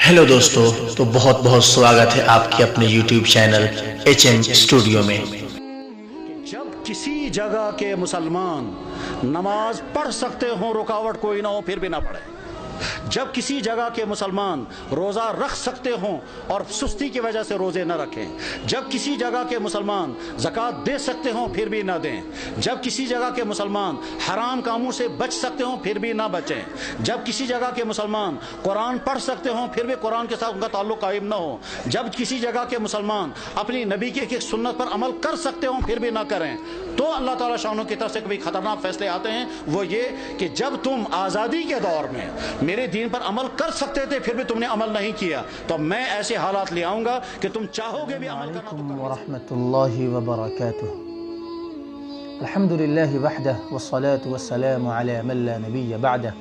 Hello दोस्तों, तो बहुत बहुत स्वागत है आपके अपने YouTube चैनल HM स्टूडियो में। जब किसी जगह के मुसलमान नमाज पढ़ सकते हो, रुकावट कोई ना हो, फिर भी ना पढ़े। जब किसी जगह के मुसलमान रोज़ा रख सकते हों और सुस्ती की वजह से रोज़े न रखें। जब किसी जगह के मुसलमान ज़कात दे सकते हों फिर भी ना दें। जब किसी जगह के मुसलमान हराम कामों से बच सकते हों फिर भी ना बचें। जब किसी जगह के मुसलमान कुरान पढ़ सकते हों फिर भी कुरान के साथ उनका ताल्लुक़ कायम ना हो। जब किसी जगह के मुसलमान अपनी नबी की एक सुन्नत पर अमल कर सकते हों फिर भी ना करें, तो अल्लाह ताला शानों की तरफ से कभी ख़तरनाक फैसले आते हैं। वो ये कि जब तुम आज़ादी के दौर में मेरे दीन पर अमल कर सकते थे फिर भी तुमने अमल नहीं किया, तो मैं ऐसे हालात ले आऊंगा कि तुम चाहोगे भी अमल करना। वरहमतुल्लाहि वबरकातुहू। अल्हम्दुलिल्लाहि वहदहु वस्सलातु वस्सलामु अला मन ला नबिय्य बअदहु।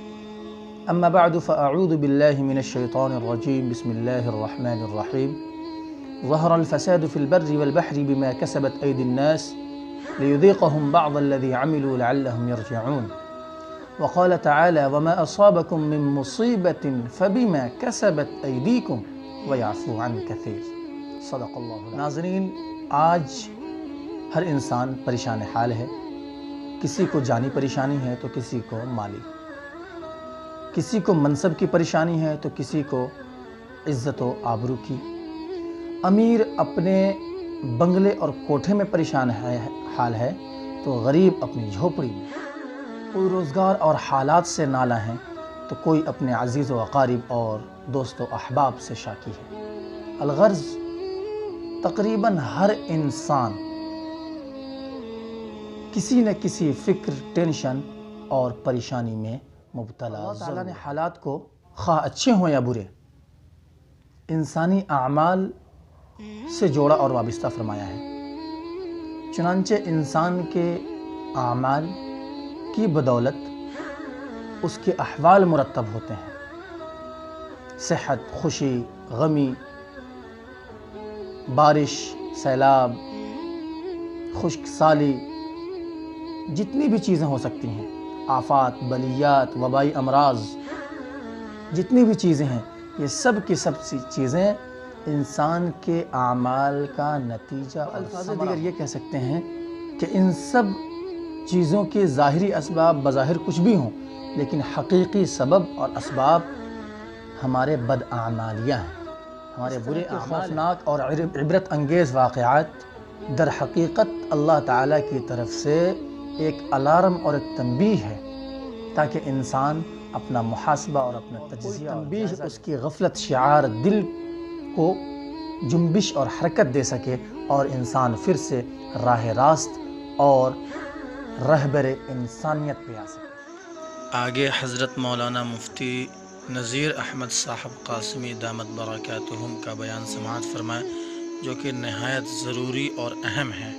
अम्मा बअदु फअऊज़ु बिल्लाहि मिनश शैतानिर रजीम। बिस्मिल्लाहिर रहमानिर रहीम। ज़हरल फ़सादु फ़िल बर्रि वल बहरि बिमा कसबत अयदिन नास लियुज़ीक़हुम बअज़ल्लज़ी अमिलू लअल्लहुम यरजिऊन। वक़ाल तआला वमा असाबकुम मिन मुसीबतिन फ़बिमा कसबत अयदीकुम वयअफ़ू अन कसीर। सदक़ल्लाहु। नाज़रीन, आज हर इंसान परेशान हाल है। किसी को जानी परेशानी है तो किसी को माली, किसी को मनसब की परेशानी है तो किसी को इज़्ज़त व आबरू की। अमीर अपने बंगले और कोठे में परेशान हाल है तो गरीब अपनी झोपड़ी में। कोई रोज़गार और हालात से नाला है तो कोई अपने अज़ीज़ व अक़ारिब और दोस्त व अहबाब से शाकी है। अलग़र्ज़ तकरीबन हर इंसान किसी न किसी फ़िक्र, टेंशन और परेशानी में मुब्तला। अल्लाह ताला ने हालात को ख़्वाह अच्छे हों या बुरे इंसानी आमाल से जोड़ा और वाबिस्ता फरमाया है। चुनांचे इंसान के आमाल की बदौलत उसके अहवाल मुरत्तब होते हैं। सेहत, खुशी, गमी, बारिश, सैलाब, खुश्क साली, जितनी भी चीज़ें हो सकती हैं, आफात, बलियात, वबाई अमराज, जितनी भी चीज़ें हैं, ये सब की सब चीज़ें इंसान के आमाल का नतीजा। अल्फाज़ दीगर ये कह सकते हैं कि इन सब चीज़ों के ज़ाहिरी असबाब बज़ाहिर कुछ भी हों, लेकिन हकीकी सबब और असबाब हमारे बदआमालियाँ हैं। हमारे बुरे खौफनाक और इबरत अंगेज़ वाक़यात दर हकीकत अल्लाह ताला की तरफ से एक अलार्म और एक तंबीह है, ताकि इंसान अपना मुहासबा और अपना तज्ज़िया, तंबीह उसकी गफलत शिआर दिल को जुम्बिश और हरकत दे सके और इंसान फिर से राह रास्त और रहबर इंसानियत पे आ सके। आगे हज़रत मौलाना मुफ्ती नज़ीर अहमद साहब क़ासिमी दामत बरकातुहुम का बयान समाअत फरमाएं, जो कि नहायत ज़रूरी और अहम है।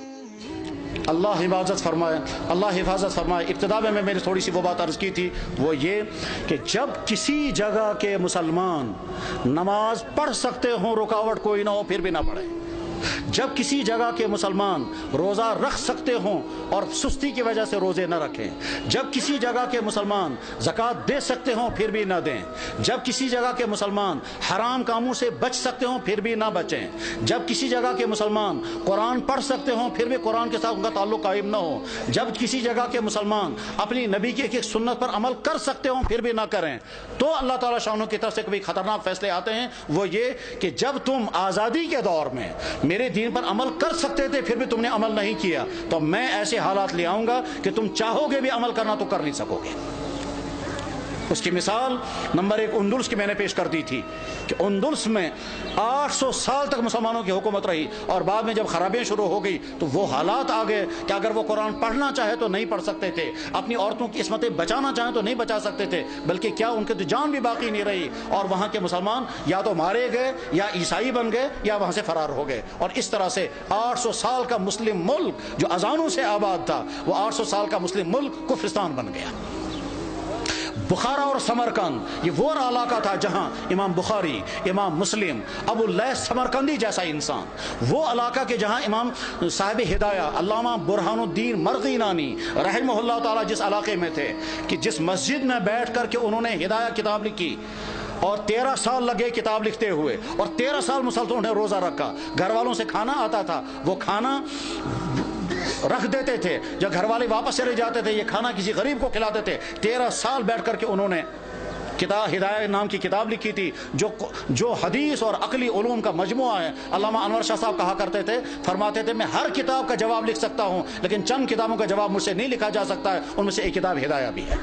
अल्लाह हिफाजत फरमाए, अल्लाह हिफाजत फरमाए। इब्तिदा में मैंने थोड़ी सी वो बात अर्ज़ की थी, वो ये कि जब किसी जगह के मुसलमान नमाज पढ़ सकते हों, रुकावट कोई ना हो, फिर भी ना पढ़े। जब किसी जगह के मुसलमान रोज़ा रख सकते हों और सुस्ती की वजह से रोज़े न रखें। जब किसी जगह के मुसलमान ज़कात दे सकते हों फिर भी ना दें। जब किसी जगह के मुसलमान हराम कामों से बच सकते हों फिर भी ना बचें। जब किसी जगह के मुसलमान कुरान पढ़ सकते हों फिर भी कुरान के साथ उनका ताल्लुक़ कायम ना हो। जब किसी जगह के मुसलमान अपनी नबी की एक सुन्नत पर अमल कर सकते हों फिर भी ना करें, तो अल्लाह ताला शानों की तरफ से कभी ख़तरनाक फैसले आते हैं। वो ये कि जब तुम आज़ादी के दौर में मेरे दीन पर अमल कर सकते थे फिर भी तुमने अमल नहीं किया, तो मैं ऐसे हालात ले आऊंगा कि तुम चाहोगे भी अमल करना तो कर नहीं सकोगे। उसकी मिसाल नंबर 1 उंदुल्स की मैंने पेश कर दी थी कि उंदुल्स में 800 साल तक मुसलमानों की हुकूमत रही और बाद में जब खराबियाँ शुरू हो गई तो वो हालात आ गए कि अगर वो कुरान पढ़ना चाहे तो नहीं पढ़ सकते थे, अपनी औरतों की इस्मतें बचाना चाहें तो नहीं बचा सकते थे, बल्कि क्या उनकी तो जान भी बाकी नहीं रही और वहाँ के मुसलमान या तो मारे गए या ईसाई बन गए या वहाँ से फरार हो गए। और इस तरह से 800 साल का मुस्लिम मुल्क जो अजानों से आबाद था, वो 800 साल का मुस्लिम मुल्क कुफ्रिस्तान बन गया। बुखारा और समरकंद ये वो इलाका था जहां इमाम बुखारी, इमाम मुस्लिम, अबू लैस समरकंदी जैसा इंसान, वो इलाका के जहां इमाम साहिब हिदाया अल्लामा बुरहानुद्दीन मरग़ीनानी रहमहुल्लाह ताला जिस इलाके में थे कि जिस मस्जिद में बैठ कर के उन्होंने हिदाया किताब लिखी اور 13 سال لگے کتاب لکھتے ہوئے، اور 13 سال مسلسل انہیں روزہ رکھا. گھر والوں سے کھانا آتا تھا، وہ کھانا رکھ دیتے تھے. جب گھر والے واپس چلے جاتے تھے، یہ کھانا کسی غریب کو کھلاتے تھے. 13 سال بیٹھ کر کے انہوں نے کتاب ہدایہ نام کی کتاب لکھی تھی، جو حدیث اور عقلی علوم کا مجموعہ ہے. علامہ انور شاہ صاحب کہا کرتے تھے، فرماتے تھے میں ہر کتاب کا جواب لکھ سکتا ہوں، لیکن چند کتابوں کا جواب مجھ سے نہیں لکھا جا سکتا ہے. ان میں سے ایک کتاب ہدایہ بھی ہے.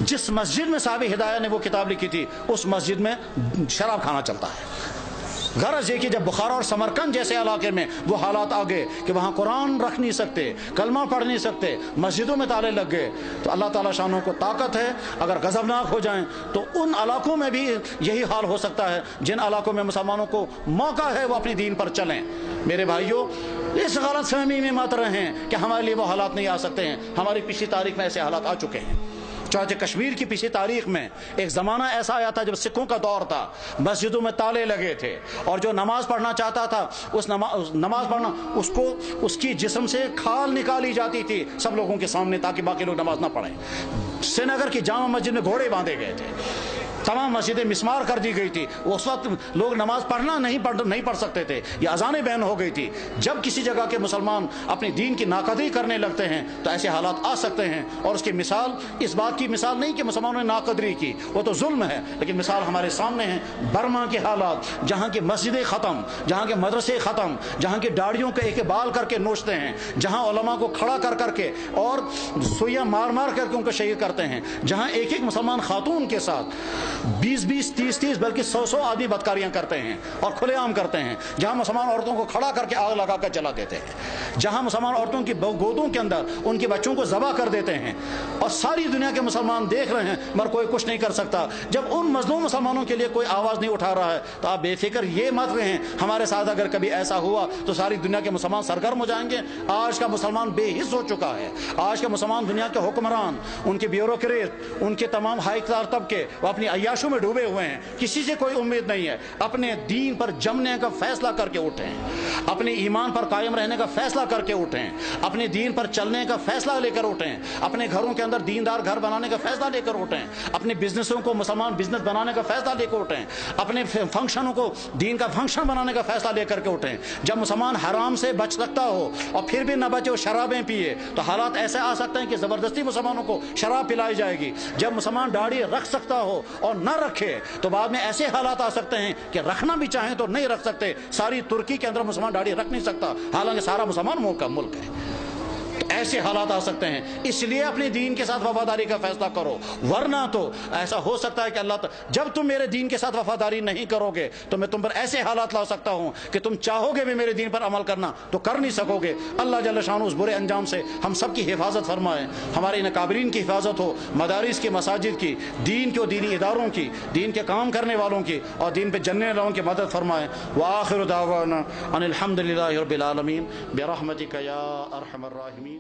جس مسجد میں صاحب ہدایہ نے وہ کتاب لکھی تھی، اس مسجد میں شراب کھانا چلتا ہے. غرض یہ کہ جب بخارا اور سمرقند جیسے علاقے میں وہ حالات آ گئے کہ وہاں قرآن رکھ نہیں سکتے، کلمہ پڑھ نہیں سکتے، مسجدوں میں تالے لگ گئے، تو اللہ تعالیٰ شانوں کو طاقت ہے، اگر غضبناک ہو جائیں تو ان علاقوں میں بھی یہی حال ہو سکتا ہے جن علاقوں میں مسلمانوں کو موقع ہے وہ اپنی دین پر چلیں. میرے بھائیوں، اس غلط فہمی میں مت رہیں کہ ہمارے لیے وہ حالات نہیں آ سکتے ہیں. ہماری پچھلی تاریخ میں ایسے حالات آ چکے ہیں. چاہے کشمیر کی پچھلی تاریخ میں ایک زمانہ ایسا آیا تھا جب سکھوں کا دور تھا، مسجدوں میں تالے لگے تھے، اور جو نماز پڑھنا چاہتا تھا اس نماز پڑھنا اس کی جسم سے کھال نکالی جاتی تھی سب لوگوں کے سامنے، تاکہ باقی لوگ نماز نہ پڑھیں. سری نگر کی جامع مسجد میں گھوڑے باندھے گئے تھے، تمام مسجدیں مسمار کر دی گئی تھی. اس وقت لوگ نماز پڑھنا نہیں پڑھ سکتے تھے، یہ اذانیں بین ہو گئی تھی. جب کسی جگہ کے مسلمان اپنی دین کی ناقدری کرنے لگتے ہیں تو ایسے حالات آ سکتے ہیں. اور اس کی مثال، اس بات کی مثال نہیں کہ مسلمانوں نے ناقدری کی، وہ تو ظلم ہے، لیکن مثال ہمارے سامنے ہے. برما کے حالات، جہاں کی مسجدیں ختم، جہاں کے مدرسے ختم، جہاں کی داڑھیوں کے ایک بال کر کے نوچتے ہیں، جہاں علماء کو کھڑا کر کے اور سوئیاں مار کر کے ان کو شہید کرتے ہیں، جہاں ایک مسلمان خاتون کے ساتھ 20 30 بلکہ 100 آدمی بدکاریاں کرتے ہیں اور کھلے عام کرتے ہیں، جہاں مسلمان عورتوں کو کھڑا کر کے آگ لگا کر جلا دیتے ہیں، جہاں مسلمان عورتوں کی گودوں کے اندر ان کے بچوں کو ذبح کر دیتے ہیں، اور ساری دنیا کے مسلمان دیکھ رہے ہیں مگر کوئی کچھ نہیں کر سکتا. جب ان مظلوم مسلمانوں کے لیے کوئی آواز نہیں اٹھا رہا ہے تو آپ بے فکر یہ مت رہیں ہمارے ساتھ اگر کبھی ایسا ہوا تو ساری دنیا کے مسلمان سرگرم ہو جائیں گے. آج کا مسلمان بے حس ہو چکا ہے. آج کا مسلمان دنیا کے حکمران، ان کے بیوروکریٹ، ان کے تمام ہائی کلاس طبقے وہ اپنی عیاشوں میں ڈوبے ہوئے ہیں. کسی سے کوئی امید نہیں ہے. اپنے دین پر جمنے کا فیصلہ کر کے اٹھیں، اپنے ایمان پر قائم رہنے کا فیصلہ کر کے اٹھیں، اپنے دین پر چلنے کا فیصلہ لے کر اٹھیں، اپنے گھروں کے اندر دیندار گھر بنانے کا فیصلہ لے کر اٹھیں، اپنے بزنسوں کو مسلمان بزنس بنانے کا فیصلہ لے کر اٹھیں، اپنے فنکشنوں کو دین کا فنکشن بنانے کا فیصلہ لے کر کے اٹھیں. جب مسلمان حرام سے بچ سکتا ہو اور پھر بھی نہ بچے، وہ شرابیں پیے، تو حالات ایسے آ سکتے ہیں کہ زبردستی مسلمانوں کو شراب پلائی جائے گی. جب مسلمان داڑھی رکھ سکتا ہو اور نہ رکھے تو بعد میں ایسے حالات آ سکتے ہیں کہ رکھنا بھی چاہیں تو نہیں رکھ سکتے. ساری ترکی کے اندر مسلمان داڑھی رکھ نہیں سکتا، حالانکہ سارا مسلمان ملک ہے. ایسے حالات آ سکتے ہیں. اس لیے اپنے دین کے ساتھ وفاداری کا فیصلہ کرو، ورنہ تو ایسا ہو سکتا ہے کہ اللہ جب تم میرے دین کے ساتھ وفاداری نہیں کرو گے تو میں تم پر ایسے حالات لا سکتا ہوں کہ تم چاہو گے بھی میرے دین پر عمل کرنا تو کر نہیں سکو گے. اللہ جل شانہ اس برے انجام سے ہم سب کی حفاظت فرمائے. ہمارے اکابرین کی حفاظت ہو، مدارس کی، مساجد کی، دین کے دینی اداروں کی، دین کے کام کرنے والوں کی اور دین پہ جننے والوں کی مدد فرمائے. وآخر دعوانا ان الحمد للہ رب العالمین برحمتک یا ارحم الراحمین.